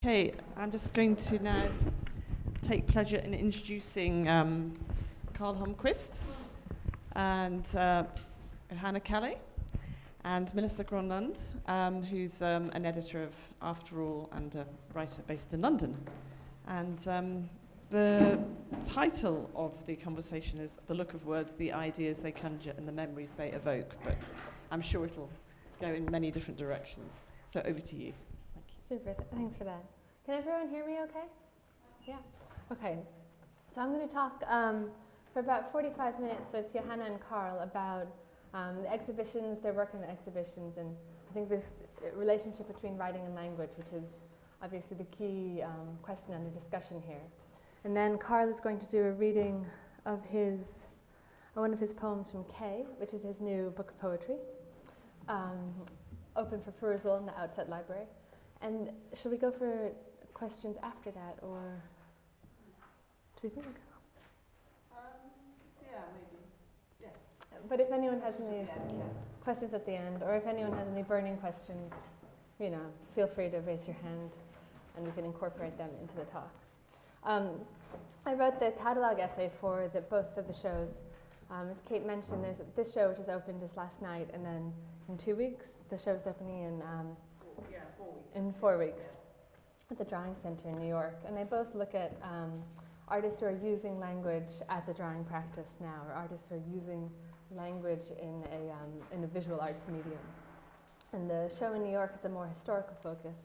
Okay, I'm just going to now take pleasure in introducing Karl Holmqvist and Johanna Calle and Melissa Gronlund, who's an editor of After All and a writer based in London. And the title of the conversation is The Look of Words, the Ideas They Conjure and the Memories They Evoke, but I'm sure it'll go in many different directions. So over to you. Thank you. Super, thanks for that. Can everyone hear me okay? Yeah. Okay. So I'm going to talk for about 45 minutes with Johanna and Karl about the exhibitions, their work in the exhibitions, and I think this relationship between writing and language, which is obviously the key question under discussion here. And then Karl is going to do a reading of one of his poems from K, which is his new book of poetry, open for perusal in the Outset Library. And shall we go for questions after that, or do we think? Yeah, maybe. Yeah. But if anyone has any questions at the end, or if anyone has any burning questions, feel free to raise your hand, and we can incorporate them into the talk. I wrote the catalog essay for both of the shows. As Kate mentioned, there's this show which is opened just last night, and then in 2 weeks, the show's opening in 4 weeks at the Drawing Center in New York. And they both look at artists who are using language as a drawing practice now, or artists who are using language in a visual arts medium. And the show in New York is a more historical focus.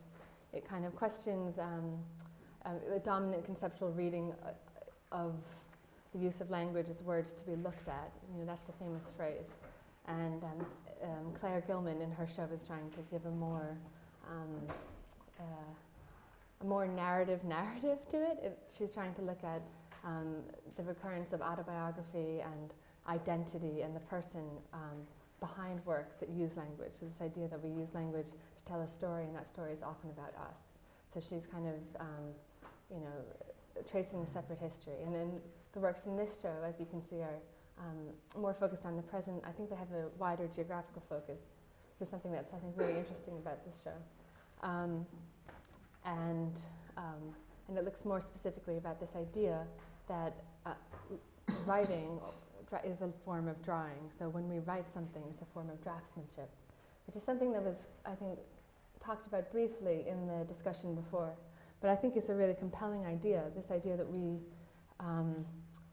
It kind of questions the dominant conceptual reading of the use of language as words to be looked at. That's the famous phrase. And Claire Gilman in her show is trying to give a more narrative to it. She's trying to look at the recurrence of autobiography and identity and the person behind works that use language. So this idea that we use language to tell a story, and that story is often about us. So she's kind of, tracing a separate history. And then the works in this show, as you can see, are more focused on the present. I think they have a wider geographical focus, which is something that's, I think, really interesting about this show. And it looks more specifically about this idea that writing is a form of drawing. So when we write something, it's a form of draftsmanship, which is something that was, I think, talked about briefly in the discussion before. But I think it's a really compelling idea, this idea that we,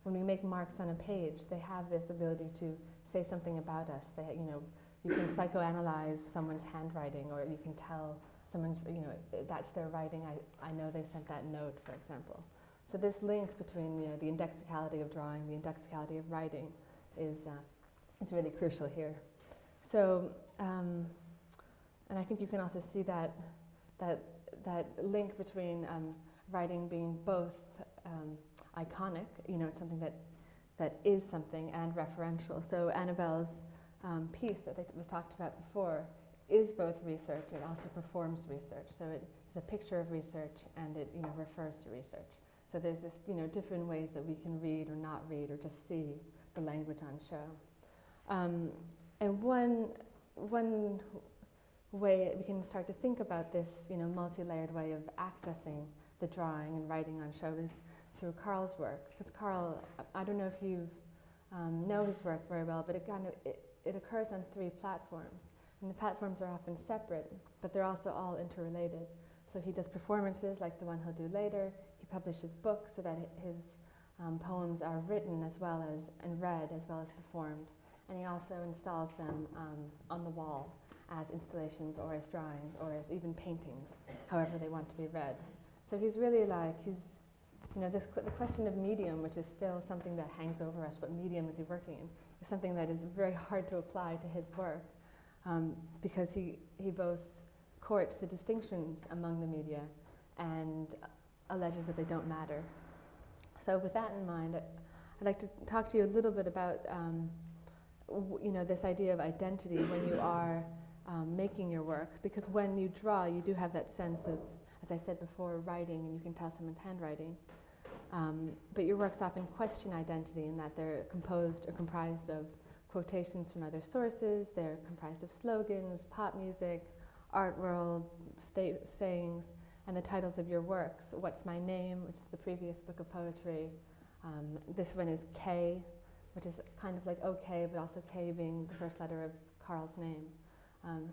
when we make marks on a page, they have this ability to say something about us. You can psychoanalyze someone's handwriting, or you can tell someone's, that's their writing. I know they sent that note, for example. So this link between, the indexicality of drawing, the indexicality of writing is really crucial here. So, and I think you can also see that link between writing being both iconic, it's something that is something, and referential. So Annabel's piece that was talked about before is both research and also performs research. So it is a picture of research, and it refers to research. So there's this different ways that we can read or not read or just see the language on show. And one way we can start to think about this multi-layered way of accessing the drawing and writing on show is through Karl's work. Because Karl, I don't know if you know his work very well, but it occurs on 3 platforms. And the platforms are often separate, but they're also all interrelated. So he does performances like the one he'll do later. He publishes books so that his poems are written as well as, and read as well as performed. And he also installs them on the wall as installations or as drawings or as even paintings, however they want to be read. So he's really the question of medium, which is still something that hangs over us, what medium is he working in, is something that is very hard to apply to his work. Because he both courts the distinctions among the media and alleges that they don't matter. So with that in mind, I'd like to talk to you a little bit about this idea of identity when you are making your work, because when you draw, you do have that sense of, as I said before, writing, and you can tell someone's handwriting. But your works often question identity in that they're composed or comprised of quotations from other sources. They're comprised of slogans, pop music, art world, sayings, and the titles of your works. What's My Name, which is the previous book of poetry. This one is K, which is kind of like okay, but also K being the first letter of Karl's name.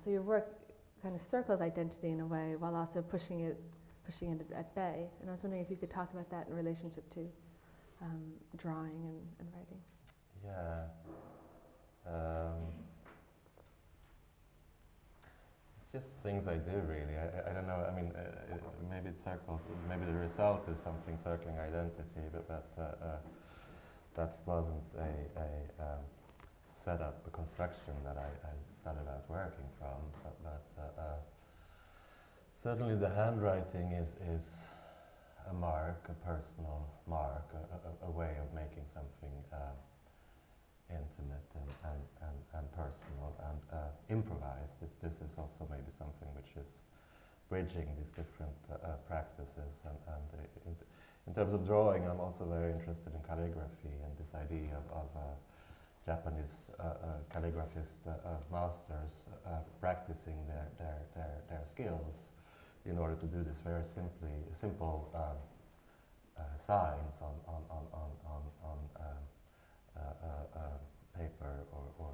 So your work kind of circles identity in a way, while also pushing it at bay. And I was wondering if you could talk about that in relationship to drawing and writing. Yeah. It's just things I do, really. I don't know. I mean, maybe it circles. Maybe the result is something circling identity, but that wasn't a setup, a construction that I started out working from. But certainly the handwriting is a mark, a personal mark, a way of making something intimate and personal and improvised. This is also maybe something which is bridging these different practices. And in terms of drawing, I'm also very interested in calligraphy and this idea of Japanese calligraphist masters practicing their skills in order to do this very simple signs on paper or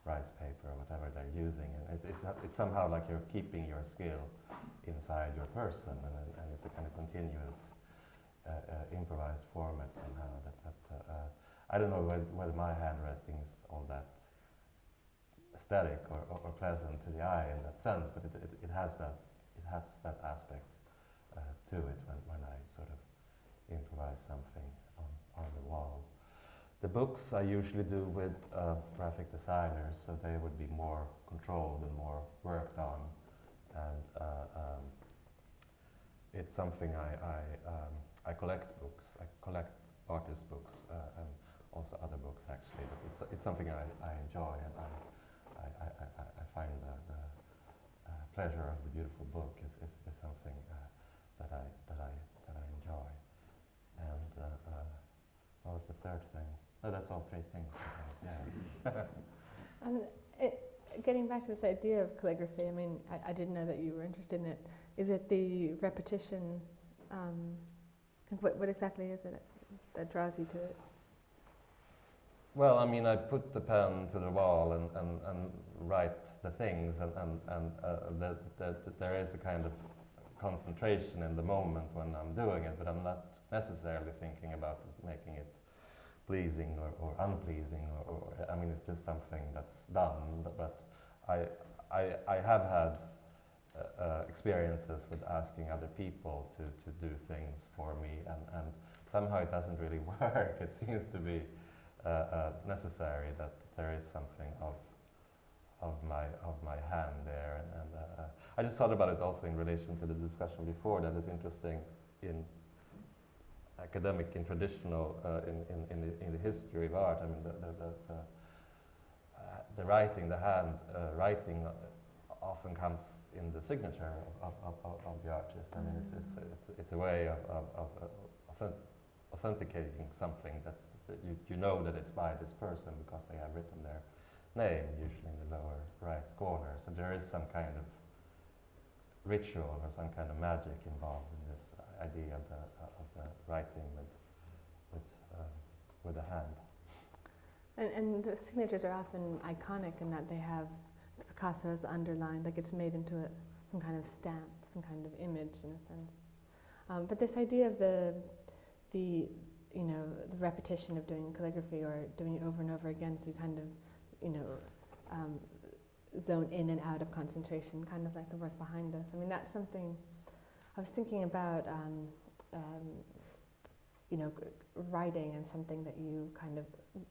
rice paper or whatever they're using, and it's somehow like you're keeping your skill inside your person, and it's a kind of continuous improvised format somehow. I don't know whether my handwriting is all that aesthetic or pleasant to the eye in that sense, but it has that aspect to it when I sort of improvise something on the wall. The books I usually do with graphic designers, so they would be more controlled and more worked on, and it's something I collect books. I collect artist books and also other books actually, but it's something I enjoy, and I find the pleasure of the beautiful book is something that I enjoy. And what was the third thing? No, that's all three things. Yeah. Getting back to this idea of calligraphy, I mean, I didn't know that you were interested in it. Is it the repetition? What exactly is it that draws you to it? Well, I mean, I put the pen to the wall and write the things, and there is a kind of concentration in the moment when I'm doing it, but I'm not necessarily thinking about making it pleasing or unpleasing, or I mean, it's just something that's done. But I have had experiences with asking other people to do things for me, and somehow it doesn't really work. It seems to be necessary that there is something of my hand there, and I just thought about it also in relation to the discussion before. That is interesting in academic and traditional in the history of art. I mean, the writing, the hand writing, often comes in the signature of the artist. I mean, it's a way of authenticating something that you know that it's by this person because they have written their name, usually in the lower right corner. So there is some kind of ritual or some kind of magic involved in this idea of the writing with the hand. And the signatures are often iconic in that they have the Picasso as the underline, like it's made into some kind of stamp, some kind of image in a sense. But this idea of the repetition of doing calligraphy or doing it over and over again, so you kind of zone in and out of concentration, kind of like the work behind us. I mean, that's something I was thinking about. Writing and something that you kind of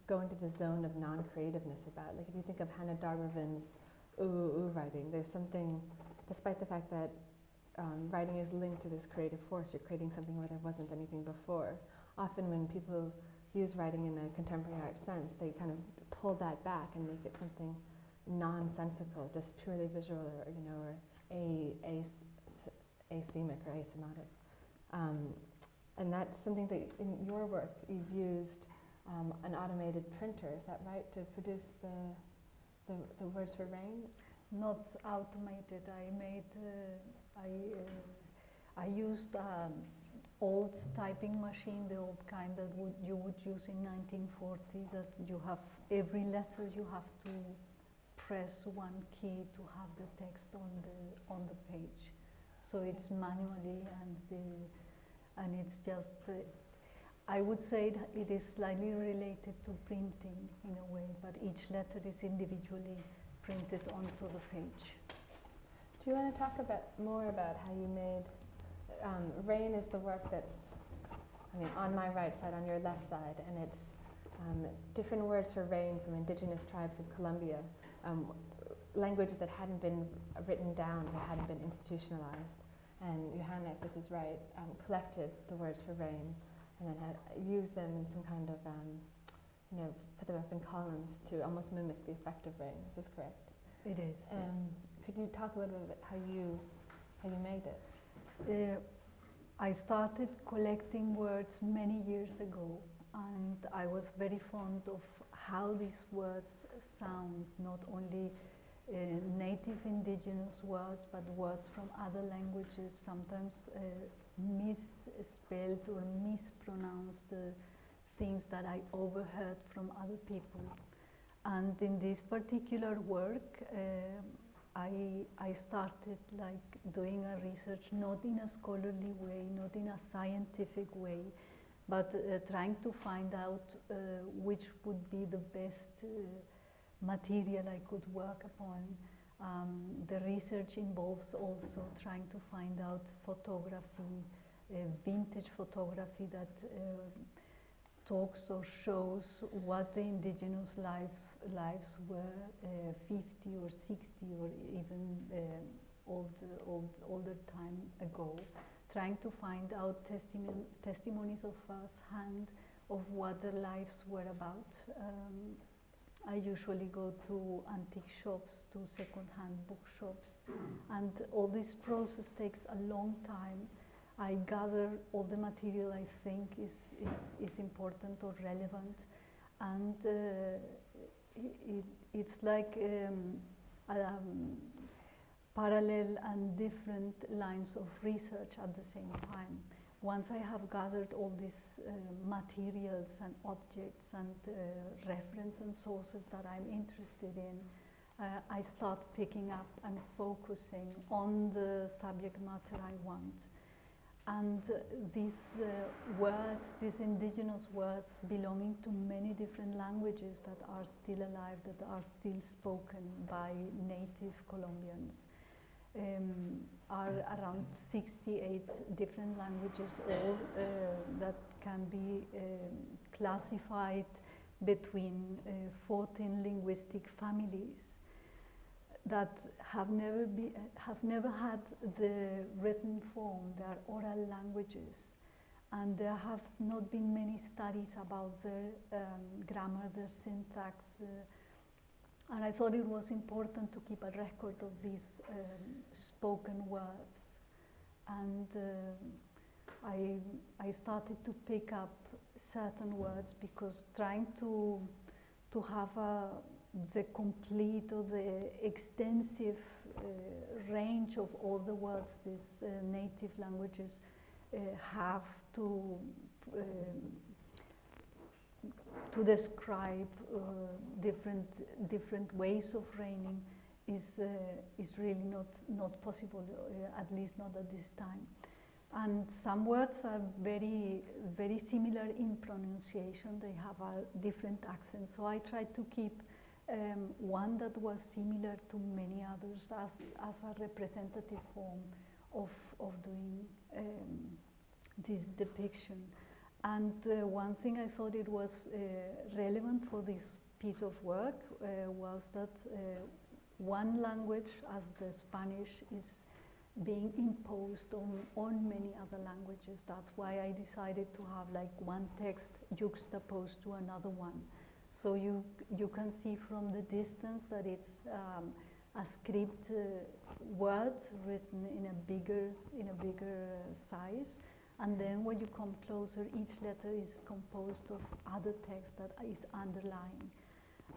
go into the zone of non-creativeness about. Like if you think of Hannah Darbervin's ooh writing, there's something, despite the fact that writing is linked to this creative force, you're creating something where there wasn't anything before. Often when people use writing in a contemporary art sense, they kind of pull that back and make it something nonsensical, just purely visual, or asemic or asymptotic. And that's something that in your work you've used an automated printer, is that right, to produce the words for rain? Not automated. I used old typing machine, the old kind that you would use in 1940, that you have every letter you have to press one key to have the text on the page. So it's manually, and it's just I would say that it is slightly related to printing in a way, but each letter is individually printed onto the page. Do you want to talk more about how you made Rain is the work that's, I mean, on my right side, on your left side, and it's different words for rain from indigenous tribes of Colombia, languages that hadn't been written down or hadn't been institutionalized. And Johanna, if this is right, collected the words for rain and then used them in some kind of, put them up in columns to almost mimic the effect of rain. Is this correct? It is. Could you talk a little bit about how you made it? I started collecting words many years ago, and I was very fond of how these words sound, not only native indigenous words, but words from other languages, sometimes misspelled or mispronounced things that I overheard from other people. And in this particular work, I started like doing a research, not in a scholarly way, not in a scientific way, but trying to find out which would be the best material I could work upon. The research involves also trying to find out photography, vintage photography that talks or shows what the indigenous lives were 50 or 60 or even older time ago, trying to find out testimonies of first-hand of what their lives were about. I usually go to antique shops, to second-hand bookshops, and all this process takes a long time. I gather all the material I think is important or relevant, and it's like parallel and different lines of research at the same time. Once I have gathered all these materials and objects and reference and sources that I'm interested in, I start picking up and focusing on the subject matter I want. And these words, these indigenous words belonging to many different languages that are still alive, that are still spoken by native Colombians, are around 68 different languages, all that can be classified between 14 linguistic families that have never had the written form. They are oral languages, and there have not been many studies about their grammar, their syntax, and I thought it was important to keep a record of these spoken words. And I started to pick up certain words, because trying to have the complete or the extensive range of all the words these native languages have to describe different ways of reigning is really not possible, at least not at this time. And some words are very, very similar in pronunciation. They have a different accent. So I tried to keep one that was similar to many others as a representative form of doing this depiction. And one thing I thought it was relevant for this piece of work was that one language, as the Spanish, is being imposed on many other languages. That's why I decided to have like one text juxtaposed to another one. So you can see from the distance that it's a script word written in a bigger size, and then when you come closer, each letter is composed of other text that is underlying,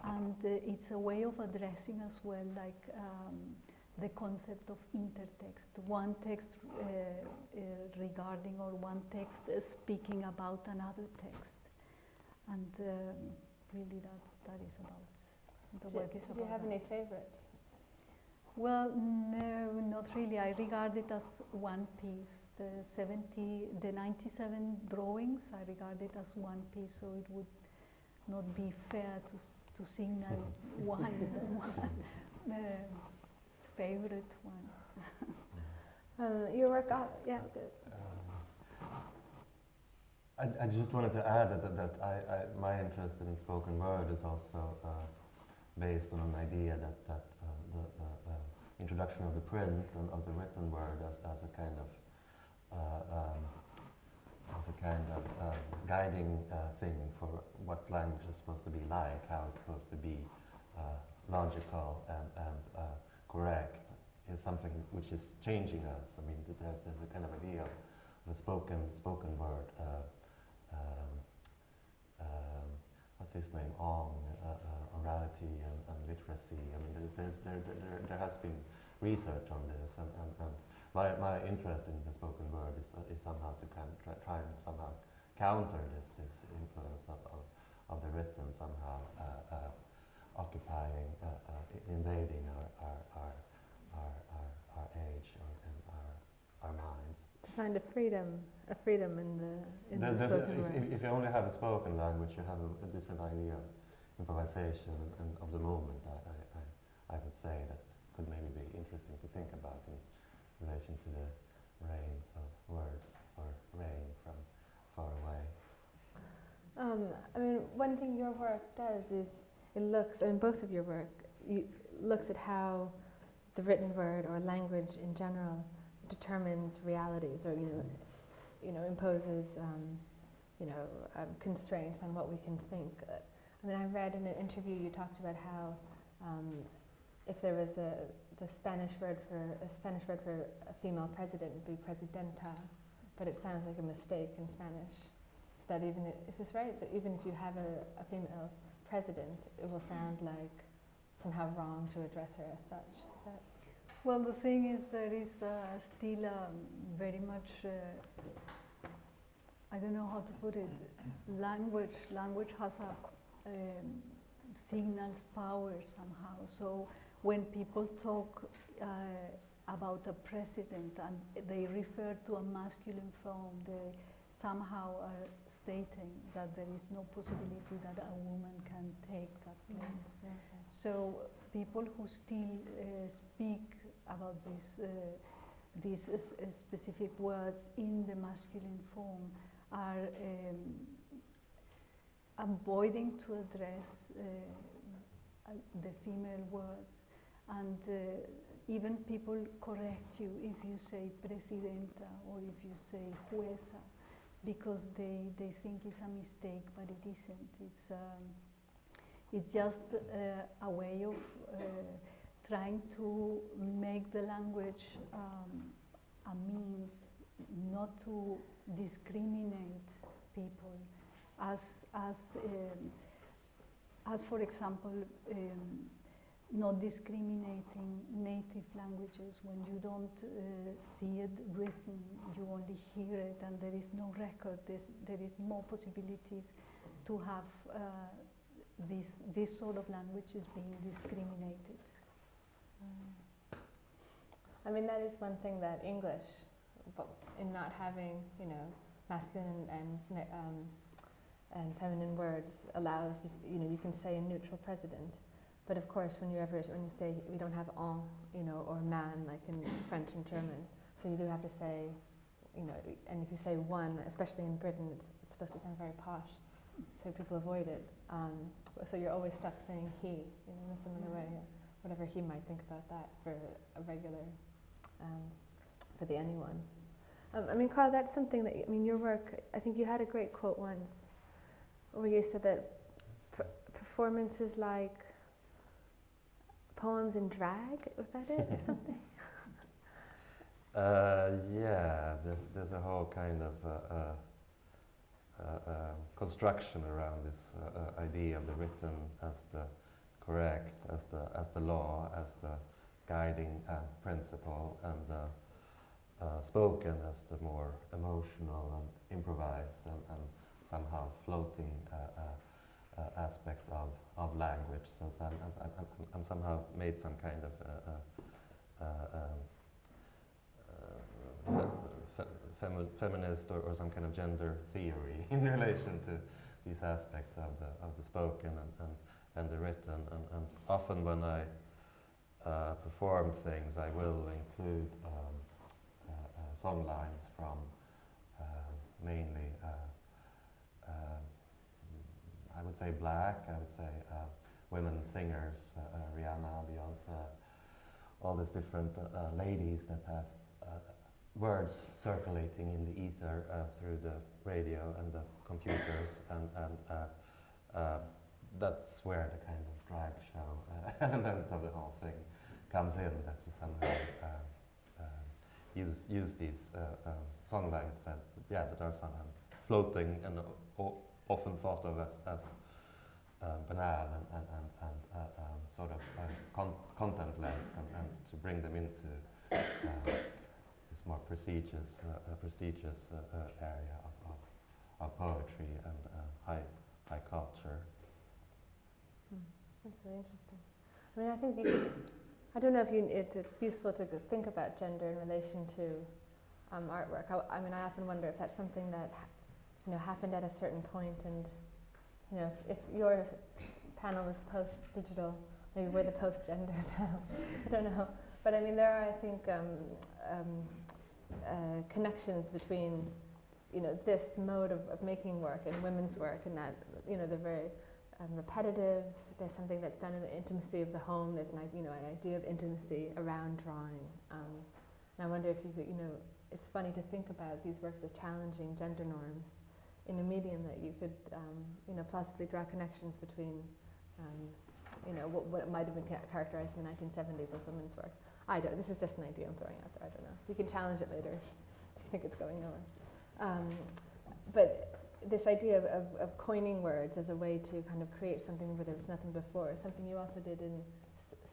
and it's a way of addressing as well, like the concept of intertext, one text regarding or one text speaking about another text, and really that is about the work is about. Do you have that. any favorites? Well, no, not really. I regard it as one piece. The 97 drawings, I regard it as one piece, so it would not be fair to signal one favorite one. Your work, yeah. I just wanted to add that my interest in spoken word is also based on an idea that the introduction of the print and of the written word as a kind of guiding thing for what language is supposed to be like, how it's supposed to be logical and correct, is something which is changing us. I mean, there's a kind of idea of the spoken word. What's his name? Orality and literacy. I mean, there has been research on this, and my interest in the spoken word is somehow to kind of try and somehow counter this influence of the written, somehow occupying, invading our age and our minds. To find a freedom in the spoken word. If you only have a spoken language, you have a different idea of improvisation and of the moment. I would say that could maybe be interesting to think about in relation to the rains of words or rain from far away. I mean, one thing your work does is it looks, I mean, both of your work, looks at how the written word or language in general determines realities, or imposes constraints on what we can think. I mean, I read in an interview you talked about how if there was the Spanish word for a female president would be presidenta, but it sounds like a mistake in Spanish. So that is this right? That even if you have a female president, it will sound like somehow wrong to address her as such. Is that? Well, the thing is, there is still very much, I don't know how to put it, language has a signals power somehow. So when people talk about a president and they refer to a masculine form, they somehow are stating that there is no possibility that a woman can take that place. Okay. So people who still speak about these specific words in the masculine form are avoiding to address the female words, and even people correct you if you say presidenta or if you say jueza, because they think it's a mistake, but it isn't. It's just a way of trying to make the language a means not to discriminate people, as for example, not discriminating native languages. When you don't see it written, you only hear it, and there is no record. There is more possibilities to have this sort of languages being discriminated. I mean, that is one thing that English, in not having, masculine and feminine words, allows. You can say a neutral president, but of course, when you say we don't have en, or man, like in French and German, so you do have to say, and if you say one, especially in Britain, it's supposed to sound very posh, so people avoid it. So you're always stuck saying he, in a similar way, whatever he might think about that for a regular, for the anyone. I mean, Karl, that's something that, your work, I think you had a great quote once, where you said that performance is like poems in drag, was that it, or something? Yeah, there's a whole kind of construction around this idea of the written as the correct, as the law, as the guiding principle, and spoken as the more emotional and improvised and somehow floating aspect of language. So I'm somehow made some kind of feminist or some kind of gender theory in relation to these aspects of the spoken and the written. And often when I perform things, I will include song lines from mainly, I would say black, I would say women singers, Rihanna, Beyonce, all these different ladies that have words circulating in the ether through the radio and the computers, and that's where the kind of drag show element of the whole thing comes in, that you somehow use these song lines that are somehow floating and often thought of as banal and sort of contentless, and to bring them into this more prestigious area of poetry and high culture. That's very interesting. I mean, I think I don't know if it's useful to think about gender in relation to artwork. I mean, I often wonder if that's something that happened at a certain point, and if your panel was post-digital, maybe we're the post-gender panel. I don't know, but I mean, there are, I think, connections between this mode of making work and women's work, and that they're very repetitive. There's something that's done in the intimacy of the home. There's an idea of intimacy around drawing, and I wonder if you could, it's funny to think about these works as challenging gender norms in a medium that you could plausibly draw connections between what might have been characterized in the 1970s as women's work. This is just an idea I'm throwing out there. I don't know. You can challenge it later if you think it's going nowhere. But this idea of coining words as a way to kind of create something where there was nothing before is something you also did in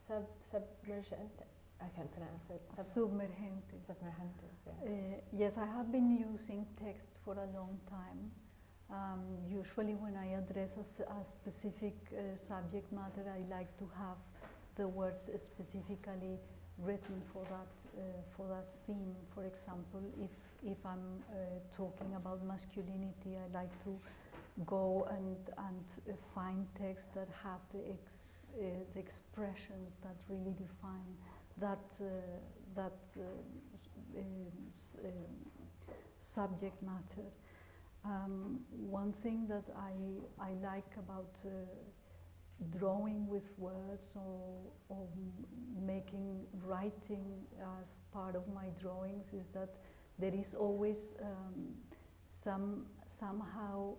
Submergent. I can't pronounce it. Submergentes. Submergentes, yeah. Yes, I have been using text for a long time. Usually when I address a specific subject matter, I like to have the words specifically written for that theme. For example, if I'm talking about masculinity, I like to go and find texts that have the expressions that really define that subject matter. One thing that I like about drawing with words or making writing as part of my drawings is that there is always somehow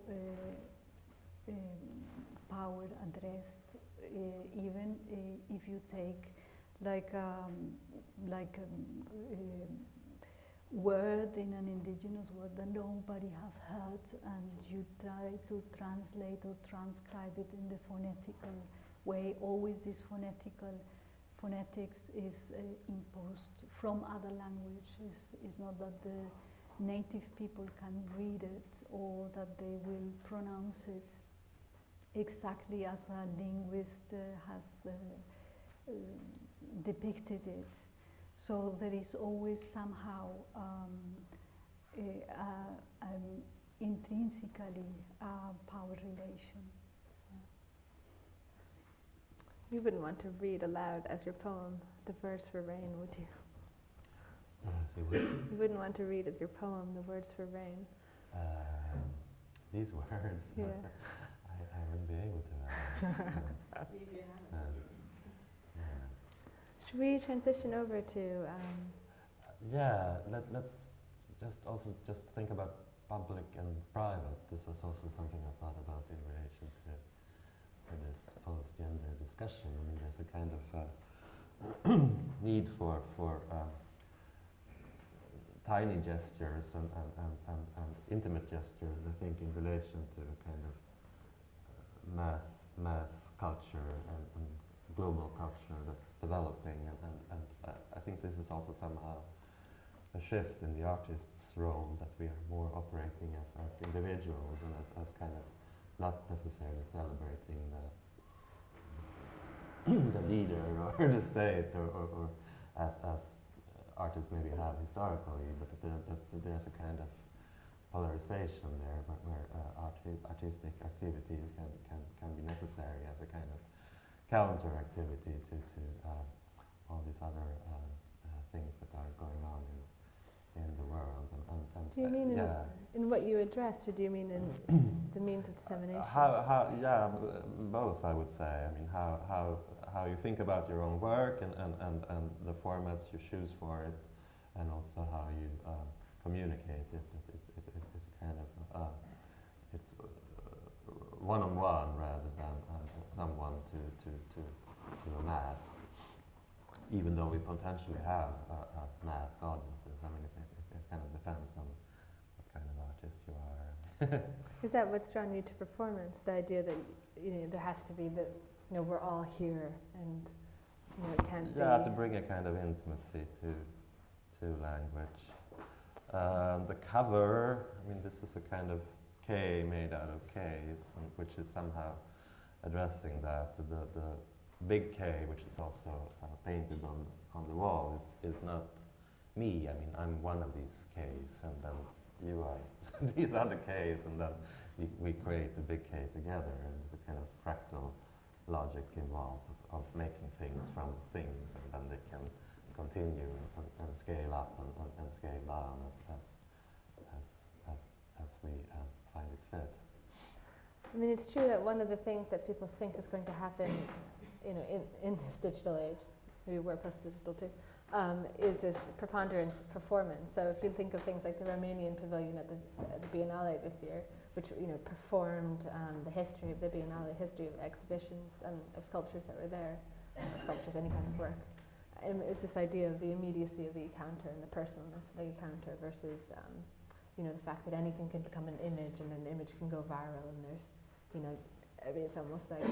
power addressed, even if you take like a word in an indigenous word that nobody has heard, and you try to translate or transcribe it in the phonetical way. Always this phonetics is imposed from other languages. It's not that the native people can read it or that they will pronounce it exactly as a linguist has depicted it. So there is always somehow intrinsically a power relation. You wouldn't want to read aloud as your poem the Words for Rain, would you? Say what? You wouldn't want to read as your poem the Words for Rain. These words? Yeah. I wouldn't be able to. Should we transition over to? Let's just think about public and private. This was also something I thought about in relation to this post-gender discussion. I mean, there's a kind of need for tiny gestures and intimate gestures, I think, in relation to a kind of mass culture and global culture that's developing, and I think this is also somehow a shift in the artist's role, that we are more operating as individuals and as kind of not necessarily celebrating the leader or the state or as artists maybe have historically, but that there's a kind of polarization there where artistic activities can be necessary as a kind of counter activity to all these other things that are going on in the world. And Do you mean in what you address, or do you mean in the means of dissemination? Both, I would say. I mean, how you think about your own work and the formats you choose for it, and also how you communicate it. It's a kind of it's one-on-one rather than someone to a mass. Even though we potentially have mass audiences, I mean, it kind of depends on what kind of artist you are. Is that what's drawn you to performance? The idea that there has to be that we're all here, and it can't be. Yeah, to bring a kind of intimacy to language. The cover, I mean, this is a kind of K made out of Ks, which is somehow addressing that. The big K, which is also painted on the wall, is not me. I mean, I'm one of these Ks, and then you are these other Ks, and then we create the big K together. And there's a kind of fractal logic involved of making things from things, and then they can continue and scale up and scale down as we find it fit. I mean, it's true that one of the things that people think is going to happen, in this digital age, maybe we're post-digital too, is this preponderance of performance. So if you think of things like the Romanian pavilion at the Biennale this year, which performed the history of the Biennale, history of exhibitions and of sculptures that were there, sculptures, any kind of work. And it's this idea of the immediacy of the encounter and the personalness of the encounter versus, the fact that anything can become an image, and an image can go viral, and there's, I mean, it's almost like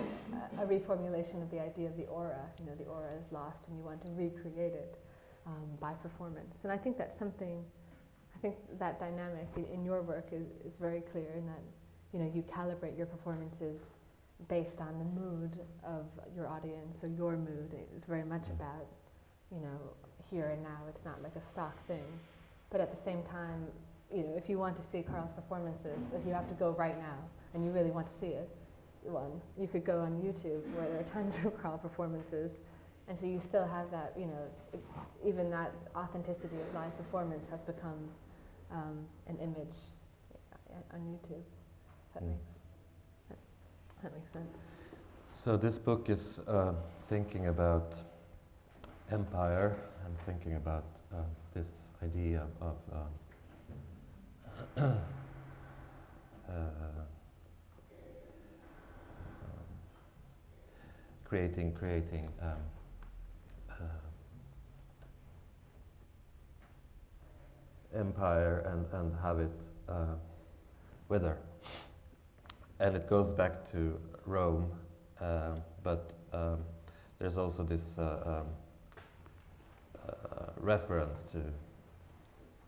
a reformulation of the idea of the aura. The aura is lost, and you want to recreate it by performance. And I think that's something. I think that dynamic in your work is very clear, in that you calibrate your performances based on the mood of your audience, or your mood. It's very much about here and now. It's not like a stock thing, but at the same time, if you want to see Karl's performances, if you have to go right now and you really want to see it, you could go on YouTube where there are tons of Karl performances, and so you still have that, even that authenticity of live performance has become an image on YouTube. That makes sense. So this book is thinking about empire, and thinking about this idea of creating empire and have it wither. And it goes back to Rome, but there's also this reference to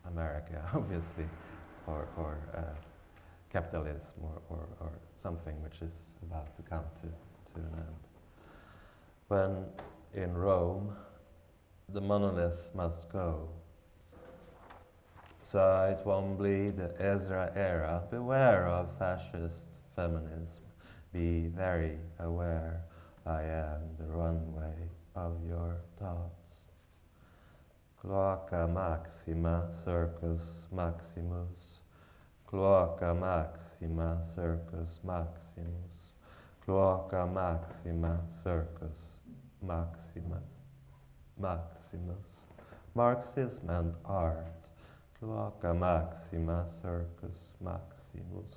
America, obviously, or capitalism, or something which is about to come to an end. When in Rome, the monolith must go. So it won't bleed the Ezra era. Beware of fascist feminism. Be very aware. I am the runway of your thoughts. Cloaca maxima, circus maximus. Cloaca maxima, circus maximus. Cloaca maxima, circus maximus. Marxism and art. Cloaca maxima, circus maximus.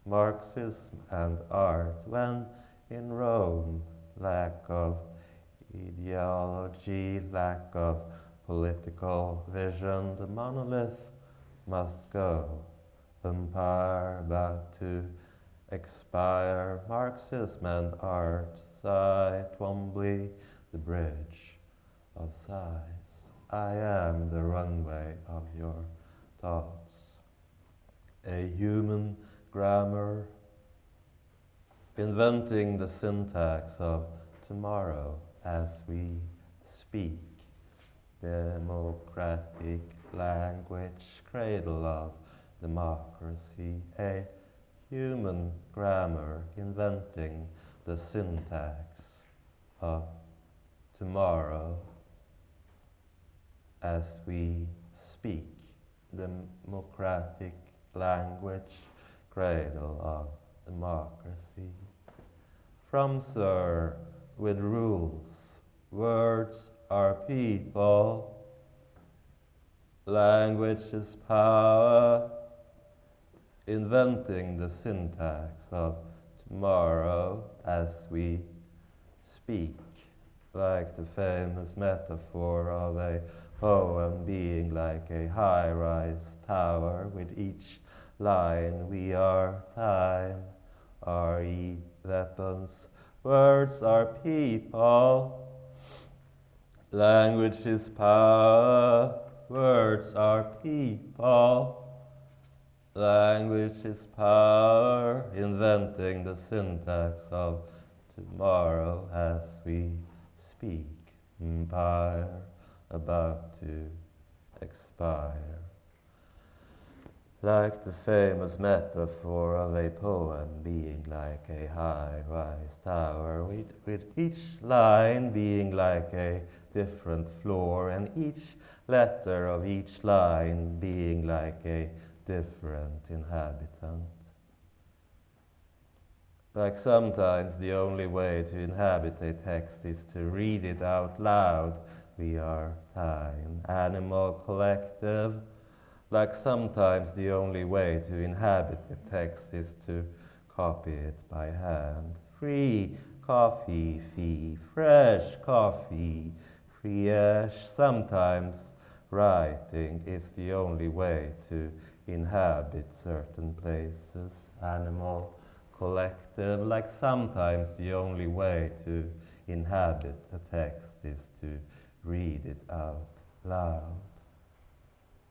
Marxism and art, when in Rome, lack of ideology, lack of political vision, the monolith must go. Empire about to expire, Marxism and art sight, Twombly, the bridge of sighs. I am the runway of your thoughts, a human grammar, inventing the syntax of tomorrow as we speak. Democratic language, cradle of democracy, a human grammar, inventing the syntax of tomorrow as we speak. Democratic language, cradle of democracy. From Sir, with rules, words are people, language is power, inventing the syntax of tomorrow as we speak, like the famous metaphor of a poem being like a high-rise tower. With each line we are time, R.E. weapons, words are people, language is power, words are people, language is power, inventing the syntax of tomorrow as we speak. Empire about to expire. Like the famous metaphor of a poem being like a high-rise tower, with each line being like a different floor, and each letter of each line being like a different inhabitant. Like sometimes the only way to inhabit a text is to read it out loud. We are time, animal collective. Like sometimes the only way to inhabit a text is to copy it by hand. Free coffee fee, fresh coffee, fresh. Sometimes writing is the only way to inhabit certain places. Animal collective. Like sometimes the only way to inhabit a text is to read it out loud.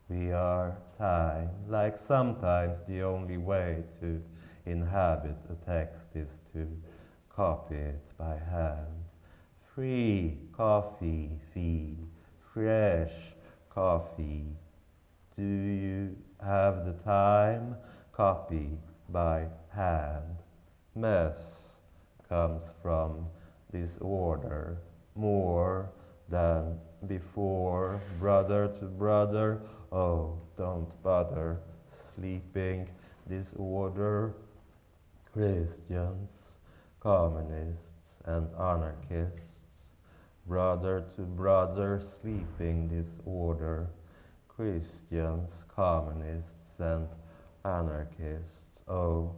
We are time. Like sometimes the only way to inhabit a text is to copy it by hand. Free coffee fee, fresh coffee. Do you have the time? Copy by hand. Mess comes from disorder, more than before. Brother to brother, oh, don't bother. Sleeping disorder. Christians, communists, and anarchists. Brother to brother, sleeping disorder. Christians, communists, and anarchists. Oh,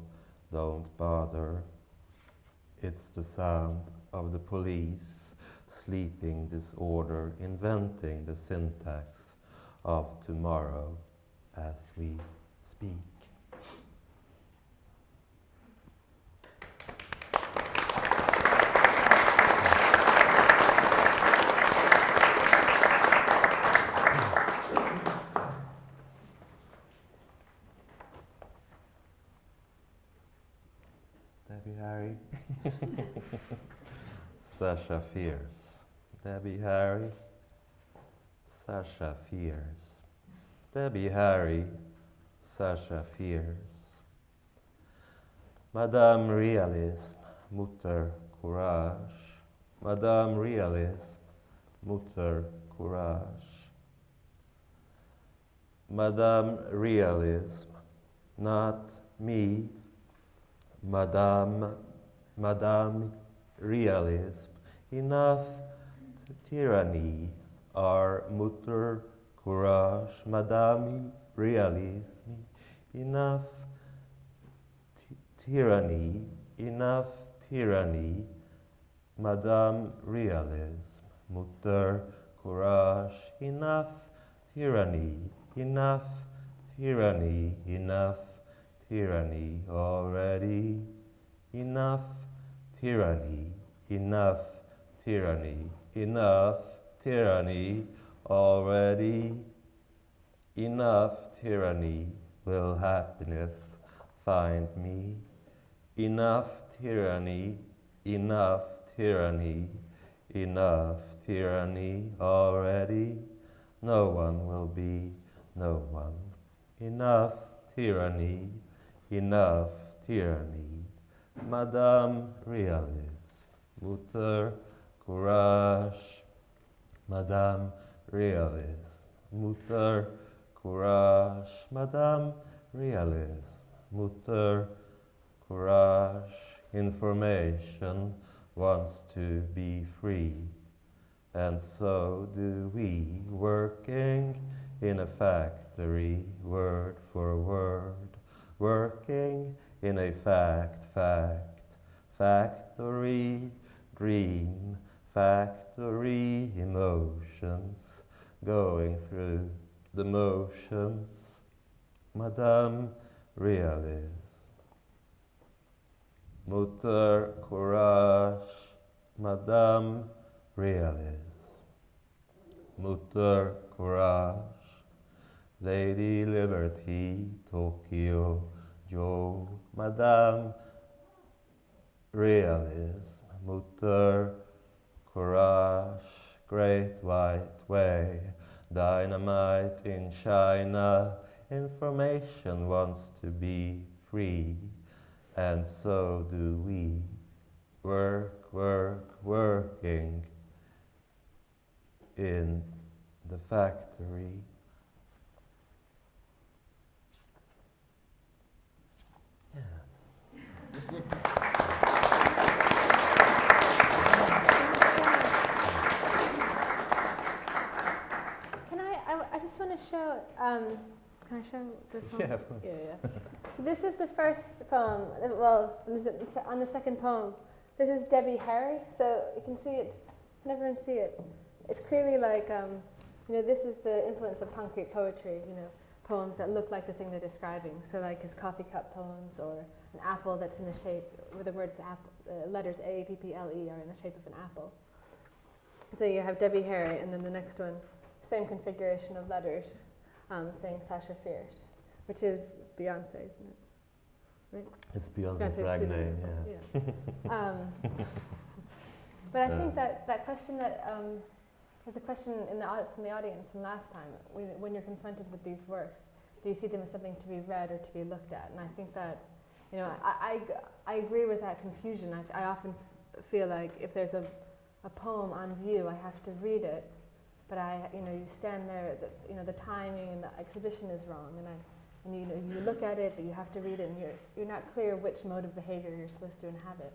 don't bother. It's the sound of the police. Sleeping disorder, inventing the syntax of tomorrow as we speak. Debbie Harry. Sasha Fierce. Debbie Harry. Sasha Fierce. Debbie Harry. Sasha Fierce. Madame Realism. Mutter Courage. Madame Realism. Mutter Courage. Madame Realism. Not me. Madame Realism. Enough tyranny. Our Mutter Courage. Madame Realism. Enough tyranny. Enough tyranny. Madame Realism. Mutter Courage. Enough tyranny. Enough tyranny. Enough tyranny already. Enough tyranny. enough tyranny, enough tyranny already, enough tyranny, will happiness find me? Enough tyranny, enough tyranny, enough tyranny already, no one will be no one. Enough tyranny, enough tyranny, Madame Réaliste, Mutter courage, Madame Réaliste, Mutter courage, Madame Réaliste, Mutter courage. Information wants to be free, and so do we, working in a factory, word for word, working in a factory, dream, factory, emotions, going through the motions, Madame Réaliste. Mutter courage, Madame Réaliste. Mutter courage, Lady Liberty, Tokyo, Joe, Madame Réaliste. Mutter courage, Great White Way, dynamite in China, information wants to be free, and so do we, working in the factory. I just want to show, can I show the poem? Yeah, of course. Yeah. So this is the first poem, well, on the second poem. This is Debbie Harry, so you can see it's, can everyone see it? It's clearly like, this is the influence of concrete poetry, poems that look like the thing they're describing. So like his coffee cup poems, or an apple that's in the shape, where the words letters A-P-P-L-E are in the shape of an apple. So you have Debbie Harry, and then the next one, same configuration of letters, saying Sasha Fierce, which is Beyonce, isn't it? Right? It's Beyonce's drag name, yeah. But I think that question that is a question from the audience from last time. When you're confronted with these works, do you see them as something to be read or to be looked at? And I think that, I agree with that confusion. I often feel like if there's a poem on view, I have to read it. But you stand there, the timing and the exhibition is wrong, and you look at it, but you have to read it, and you're not clear which mode of behavior you're supposed to inhabit.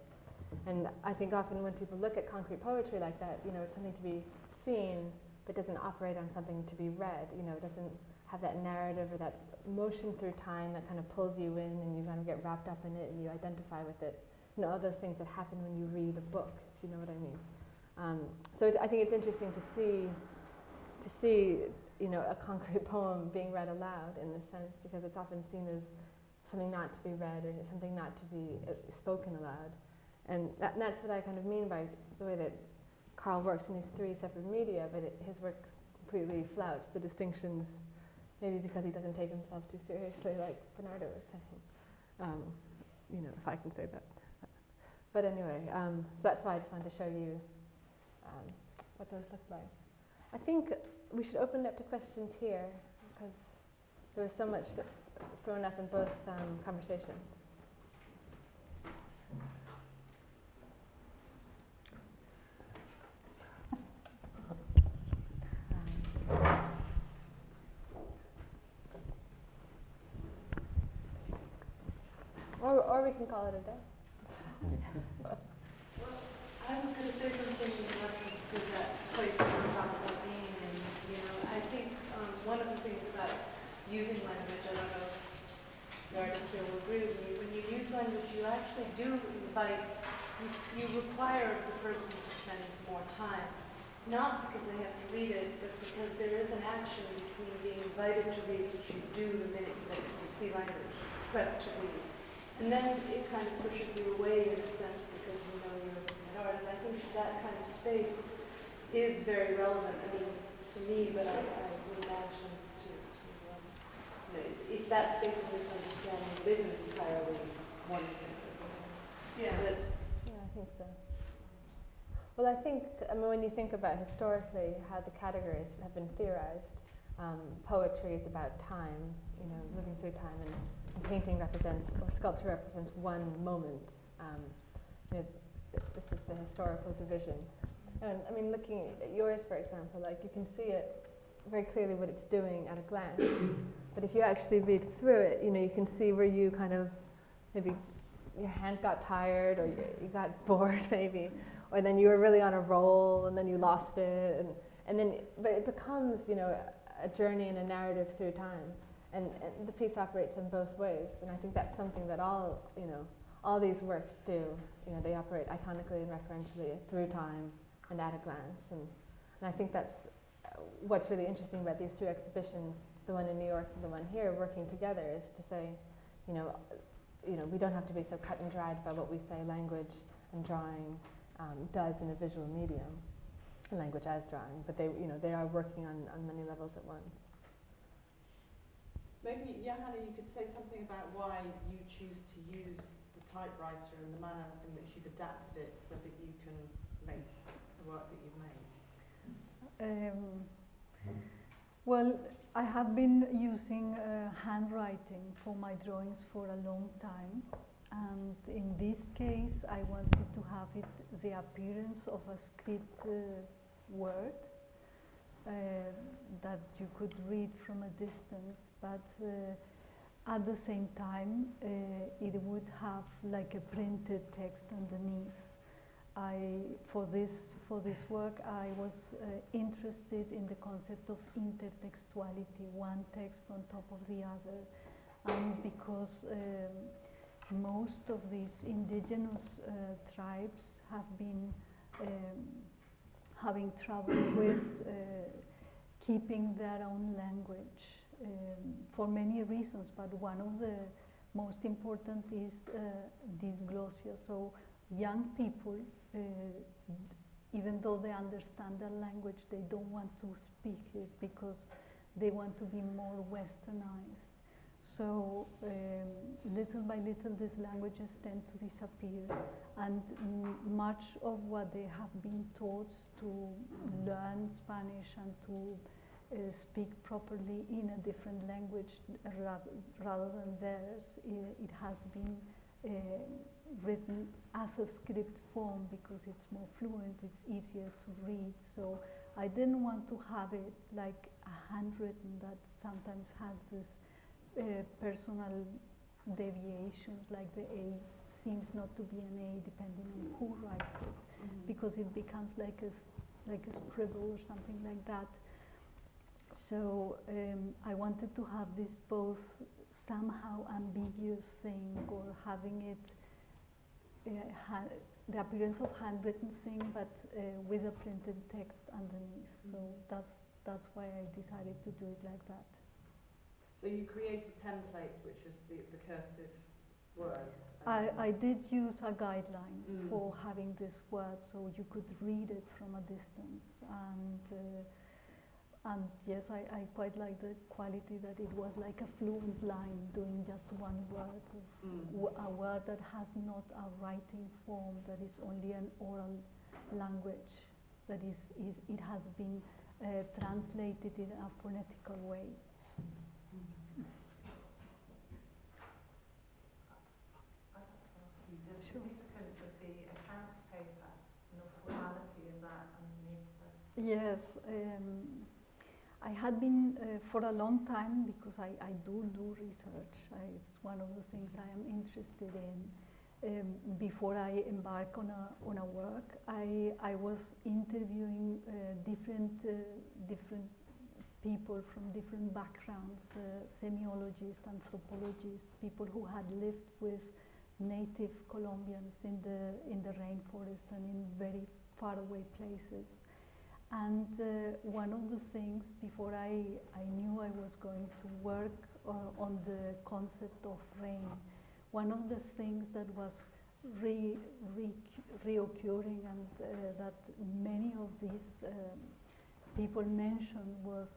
And I think often when people look at concrete poetry like that, it's something to be seen, but doesn't operate on something to be read. It doesn't have that narrative or that motion through time that kind of pulls you in, and you kind of get wrapped up in it, and you identify with it. All those things that happen when you read a book, if you know what I mean. So I think it's interesting to see, a concrete poem being read aloud in this sense, because it's often seen as something not to be read or something not to be spoken aloud. And that's what I kind of mean by the way that Karl works in these three separate media, but his work completely flouts the distinctions, maybe because he doesn't take himself too seriously, like Bernardo was saying, if I can say that. But anyway, so that's why I just wanted to show you what those look like. I think we should open it up to questions here, because there was so much thrown up in both conversations. Or we can call it a day. I was going to say something in reference to that place that we're talking about being in. I think one of the things about using language, I don't know if the artist here will agree with me, when you use language, you actually do invite, you require the person to spend more time. Not because they have to read it, but because there is an action between being invited to read, which you do the minute that you see language, prep to read. And then it kind of pushes you away in a sense because you're an art. And I think space is very relevant. I mean, to me, but I would imagine you know, it's that space of misunderstanding that isn't entirely one thing. Yeah. Yeah, I think so. Well, I think, I mean, when you think about historically how the categories have been theorized, poetry is about time, you know, moving through time, and painting represents, or sculpture represents one moment. You know, this is the historical division. And I mean, looking at yours, for example, like you can see it very clearly what it's doing at a glance. But if you actually read through it, you know, you can see where you kind of, maybe your hand got tired, or you got bored maybe, or then you were really on a roll and then you lost it, and then, but it becomes, you know, a journey and a narrative through time. And the piece operates in both ways, and I think that's something that all, you know, all these works do. You know, they operate iconically and referentially through time and at a glance, and I think that's what's really interesting about these two exhibitions, the one in New York and the one here, working together, is to say, you know, we don't have to be so cut and dried by what we say language and drawing does in a visual medium, language as drawing, but they, you know, they are working on many levels at once. Maybe, Johanna, you could say something about why you choose to use the typewriter and the manner in which you've adapted it so that you can make the work that you've made. Well, I have been using handwriting for my drawings for a long time, and in this case I wanted to have it the appearance of a script word that you could read from a distance, but at the same time it would have like a printed text underneath. For this work, I was interested in the concept of intertextuality, one text on top of the other, and because most of these indigenous tribes have been having trouble with keeping their own language for many reasons, but one of the most important is dysglossia. So young people, even though they understand their language, they don't want to speak it because they want to be more westernized. So little by little these languages tend to disappear, and much of what they have been taught to learn Spanish and to speak properly in a different language rather than theirs, it has been written as a script form because it's more fluent, it's easier to read. So I didn't want to have it like a handwritten that sometimes has this personal deviations, like the A seems not to be an A depending on who writes it, because it becomes like a scribble or something like that. So I wanted to have this both somehow ambiguous thing, or having it the appearance of handwritten thing, but with a printed text underneath. So that's why I decided to do it like that. So you create a template, which is the cursive words. I did use a guideline for having this word, so you could read it from a distance. And yes, I quite like the quality that it was like a fluent line doing just one word, a word that has not a writing form, that is only an oral language, that it has been translated in a phonetical way. The significance of the accounts paper and the formality of that underneath the... Yes, I had been for a long time, because I do research. It's one of the things I am interested in. Before I embark on a work, I was interviewing different people from different backgrounds, semiologists, anthropologists, people who had lived with native Colombians in the rainforest and in very faraway places. And one of the things, before I knew I was going to work on the concept of rain, one of the things that was reoccurring and that many of these people mentioned was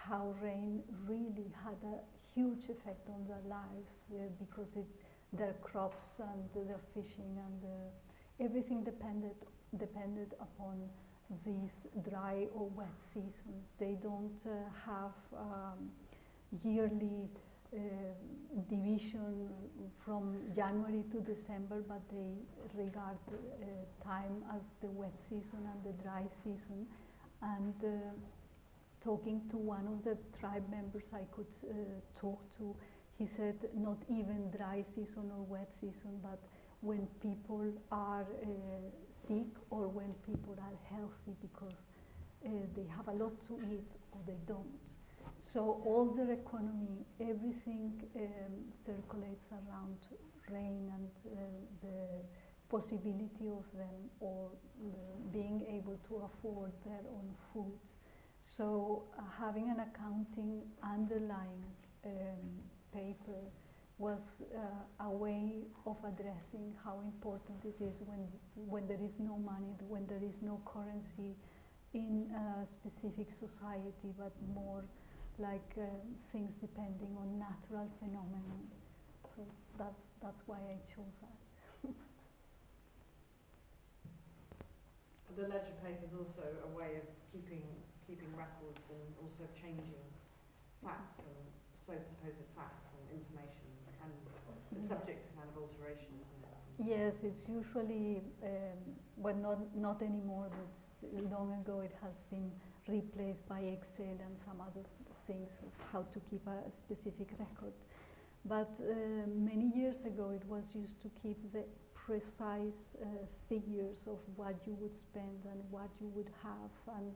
how rain really had a huge effect on their lives because their crops and their fishing and everything depended upon these dry or wet seasons. They don't have yearly division from January to December, but they regard time as the wet season and the dry season. And talking to one of the tribe members I could talk to, he said not even dry season or wet season, but when people are sick or when people are healthy because they have a lot to eat or they don't. So all their economy, everything circulates around rain and the possibility of them or being able to afford their own food. So having an accounting underlying paper was a way of addressing how important it is when there is no money, when there is no currency in a specific society, but more like things depending on natural phenomena. So that's why I chose that. The ledger paper is also a way of keeping records and also changing facts and supposed facts and information, and the subject to kind of alteration, isn't it? Yes, it's usually, well, not anymore. That's long ago. It has been replaced by Excel and some other things of how to keep a specific record. But many years ago, it was used to keep the precise figures of what you would spend and what you would have, and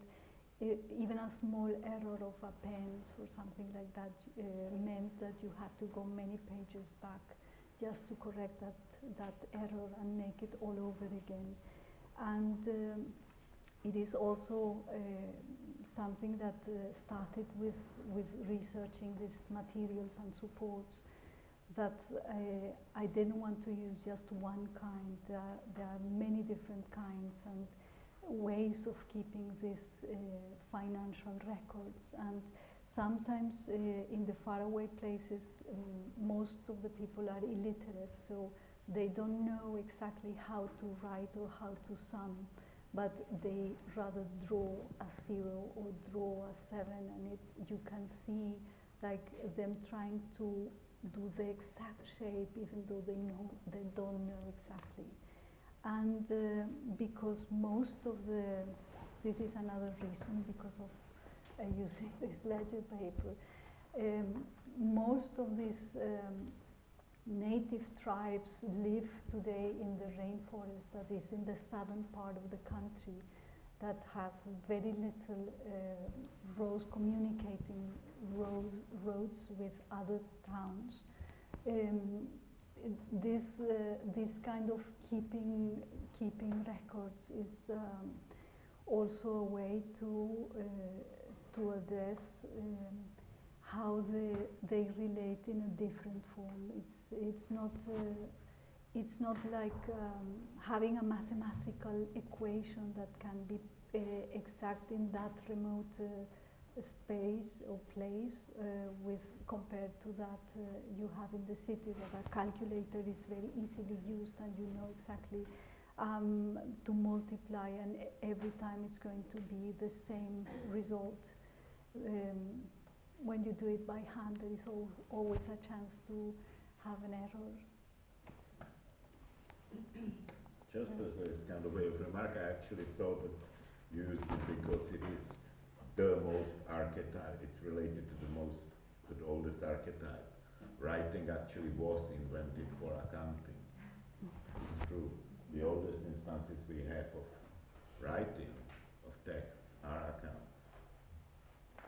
even a small error of a pence or something like that meant that you had to go many pages back just to correct that error and make it all over again. And it is also something that started with researching these materials and supports, that I didn't want to use just one kind. There are many different kinds and ways of keeping these financial records. And sometimes in the faraway places, most of the people are illiterate, so they don't know exactly how to write or how to sum, but they rather draw a 0 or draw a 7, and you can see like them trying to do the exact shape even though they don't know exactly. And because most of this is another reason because of using this ledger paper, most of these native tribes live today in the rainforest that is in the southern part of the country, that has very little communicating roads with other towns. This kind of keeping records is also a way to address how they relate in a different form. It's not like having a mathematical equation that can be exact in that remote space or place compared to that you have in the city, where a calculator is very easily used and you know exactly to multiply, and every time it's going to be the same result. When you do it by hand, there is always a chance to have an error. Just as a kind of way of remark, I actually thought that you used it because it is the most archetype. It's related to the oldest archetype. Writing actually was invented for accounting. It's true. The oldest instances we have of writing, of text, are accounts.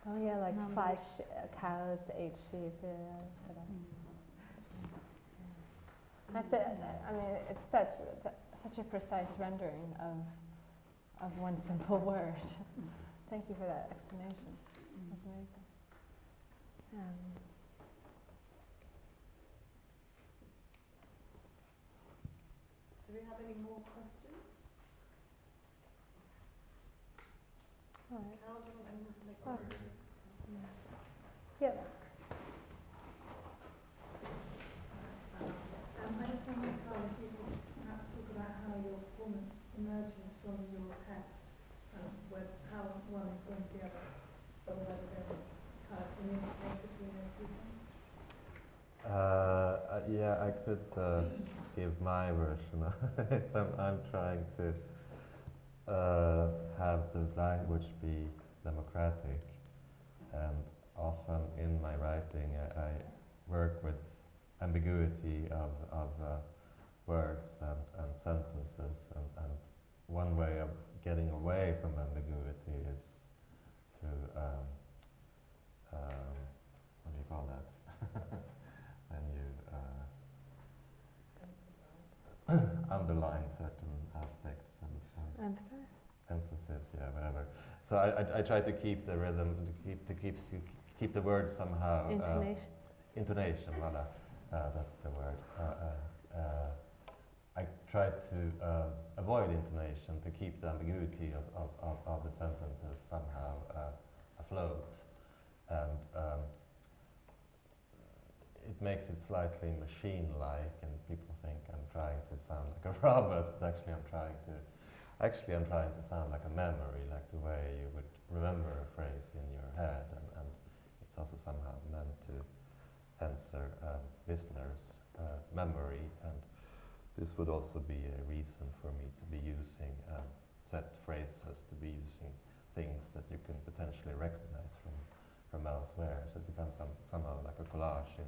Oh yeah, like 5 cows, 8 sheep. That's it. I mean, it's such a precise rendering of one simple word. Thank you for that explanation. That's amazing. Do we have any more questions? All right. Carl, do you want to make Oh. one? Yep. I just wondered, Carl, if you could perhaps talk about how your performance emerges from your text, how one informs the other, or whether there is kind of an interplay between those two things. Yeah, I could give my version of it. I'm trying to have the language be democratic, and often in my writing I work with ambiguity of words and sentences, and one way of getting away from ambiguity is to what do you call that? When you underline certain aspects and Emphasize. emphasis, yeah, whatever. So I try to keep the rhythm, to keep the word somehow. Intonation. Intonation, voilà. That's the word. I try to avoid intonation to keep the ambiguity of the sentences somehow afloat, and it makes it slightly machine-like, and people think I'm trying to sound like a robot, but actually I'm trying to sound like a memory, like the way you would remember a phrase in your head, and it's also somehow meant to enter listeners' memory, and this would also be a reason for me to be using set phrases, to be using things that you can potentially recognize from elsewhere, so it becomes somehow like a collage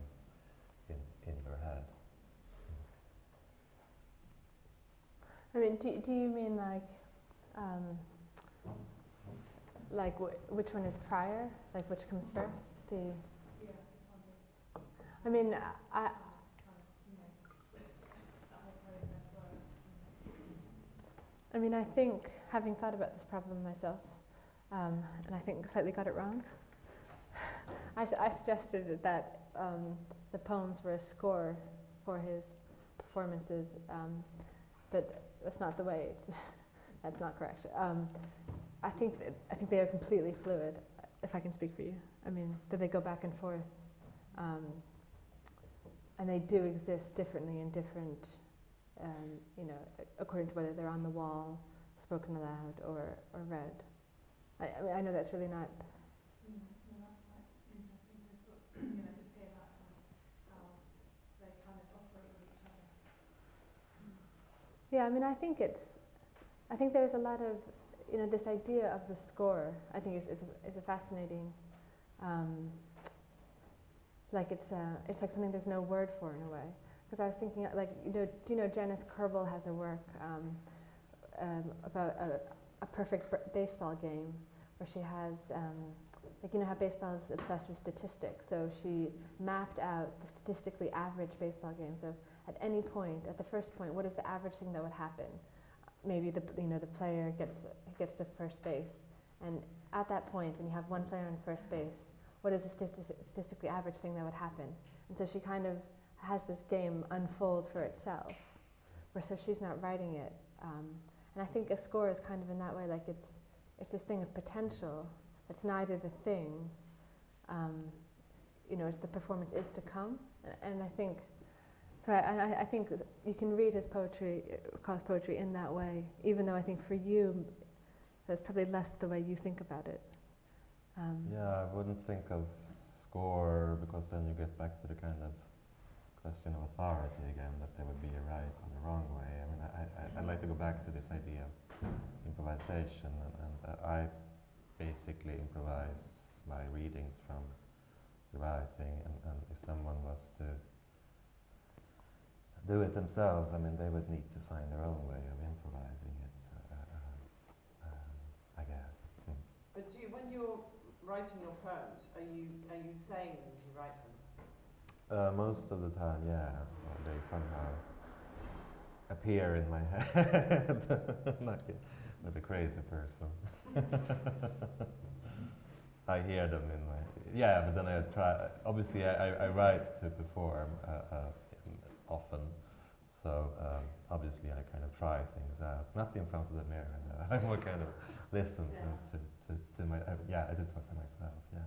in your head. I mean, do you mean like which one is prior? Like which comes first? The. Yeah, just wondered. I mean, I. Kind of, you know, that whole process works. I mean, I think, having thought about this problem myself, and I think slightly got it wrong, I suggested that the poems were a score for his performances, but that's not the way. That's not correct. I think they are completely fluid, if I can speak for you. I mean, that they go back and forth, and they do exist differently in different, you know, according to whether they're on the wall, spoken aloud, or read. I mean, I know that's really not. No, that's quite interesting to sort of, you know, just hear that and how they kind of operate with each other. Yeah, I mean, I think there's a lot of, you know, this idea of the score. I think is a fascinating. Like it's like something there's no word for in a way. Because I was thinking, like, you know, do you know Janice Kerbel has a work about a perfect baseball game, where she has, like, you know how baseball is obsessed with statistics. So she mapped out the statistically average baseball game. So at any point, at the first point, what is the average thing that would happen? Maybe the player gets to first base, and at that point, when you have one player on first base, what is the statistically average thing that would happen? And so she kind of has this game unfold for itself, where so she's not writing it, and I think a score is kind of in that way, like it's this thing of potential. It's neither the thing, you know, it's the performance is to come, and I think. So I think you can read his poetry, Karl's poetry, in that way, even though I think for you, that's probably less the way you think about it. Yeah, I wouldn't think of score, because then you get back to the kind of question of authority again, that there would be a right and a wrong way. I mean, I'd like to go back to this idea of improvisation, and I basically improvise my readings from the writing, and if someone was to do it themselves, I mean, they would need to find their own way of improvising it, I guess. But when you're writing your poems, are you saying them as you write them? Most of the time, yeah. They somehow appear in my head, like a crazy person. I hear them in my... Yeah, but then I try... Obviously, I write to perform often, so obviously I kind of try things out, not in front of the mirror. No. I more kind of listen to my I do talk to myself. Yeah.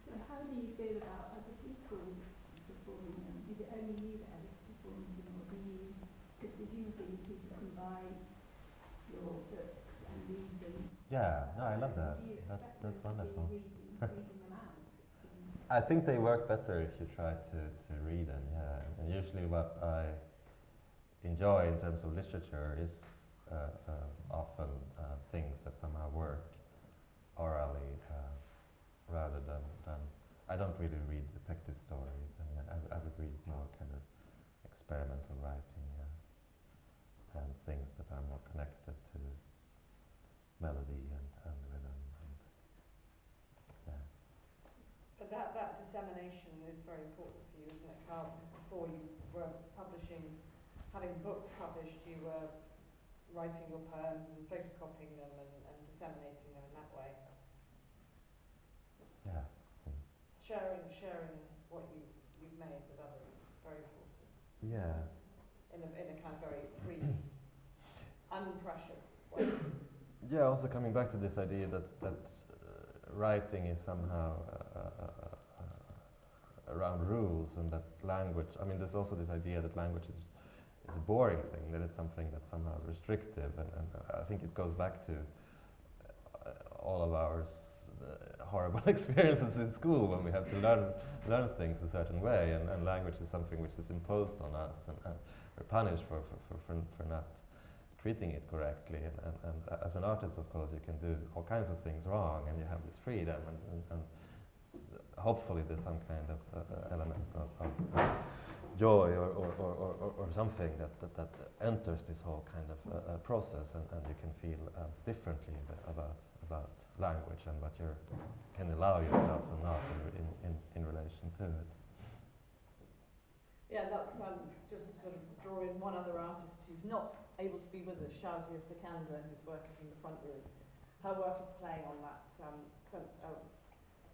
So how do you feel about other people performing them? Is it only you that ever performs them, or do you? Because presumably people can buy your books and read them. Yeah. No, I love that. Do you That's expect them wonderful. to be reading them out? I think they work better if you try to read them, yeah. And usually what I enjoy in terms of literature is often things that somehow work orally rather than I don't really read detective stories. I mean, I would read more kind of experimental writing and things that are more connected to melody and rhythm. And, yeah. But that dissemination is very important for you, isn't it, Karl? Because before you were having books published, you were writing your poems and photocopying them and disseminating them in that way. Yeah. Sharing what you've made with others is very important. Yeah. In a kind of very free, unprecious way. Yeah, also coming back to this idea that writing is somehow around rules, and that language, I mean, there's also this idea that language is a boring thing, that it's something that's somehow restrictive, and I think it goes back to all of our horrible experiences in school when we have to learn things a certain way, and language is something which is imposed on us, and we're punished for not treating it correctly, and as an artist, of course, you can do all kinds of things wrong, and you have this freedom, and hopefully there's some kind of element of joy or something that enters this whole kind of process, and you can feel differently about language and what you can allow yourself or not in relation to it. Yeah, that's just to sort of draw in one other artist who's not able to be with us, Shahzia Sikander, whose work is in the front room. Her work is playing on that,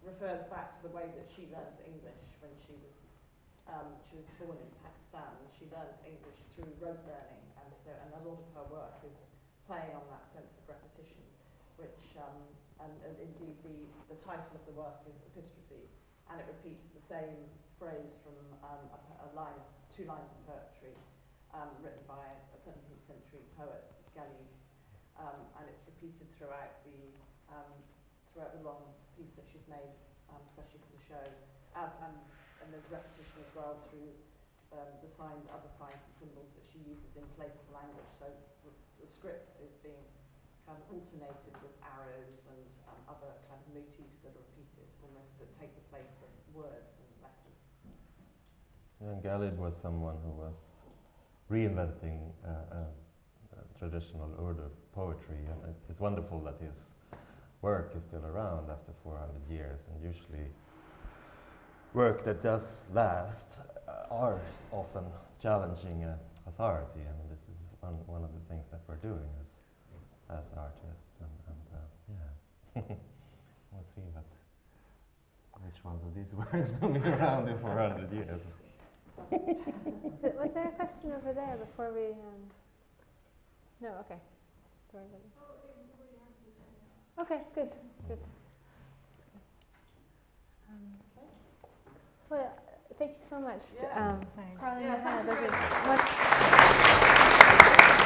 refers back to the way that she learned English when she was born in Pakistan. She learned English through rote learning, and a lot of her work is playing on that sense of repetition, which and indeed the title of the work is Epistrophe, and it repeats the same phrase from two lines of poetry written by a 17th century poet, Calle, and it's repeated throughout the long piece that she's made, especially for the show, and there's repetition as well through other signs and symbols that she uses in place of language. So the script is being kind of alternated with arrows and other kind of motifs that are repeated, almost that take the place of words and letters. And Calle was someone who was reinventing traditional Urdu poetry, and it's wonderful that his work is still around after 400 years, and usually work that does last are often challenging authority, and this is one of the things that we're doing as artists, and yeah. We'll see which ones of these words will be around in 400 years. Was there a question over there before we... No, okay. Okay, good. Well, thank you so much. Yeah. Karl and Yeah, Johanna, thank you that very was much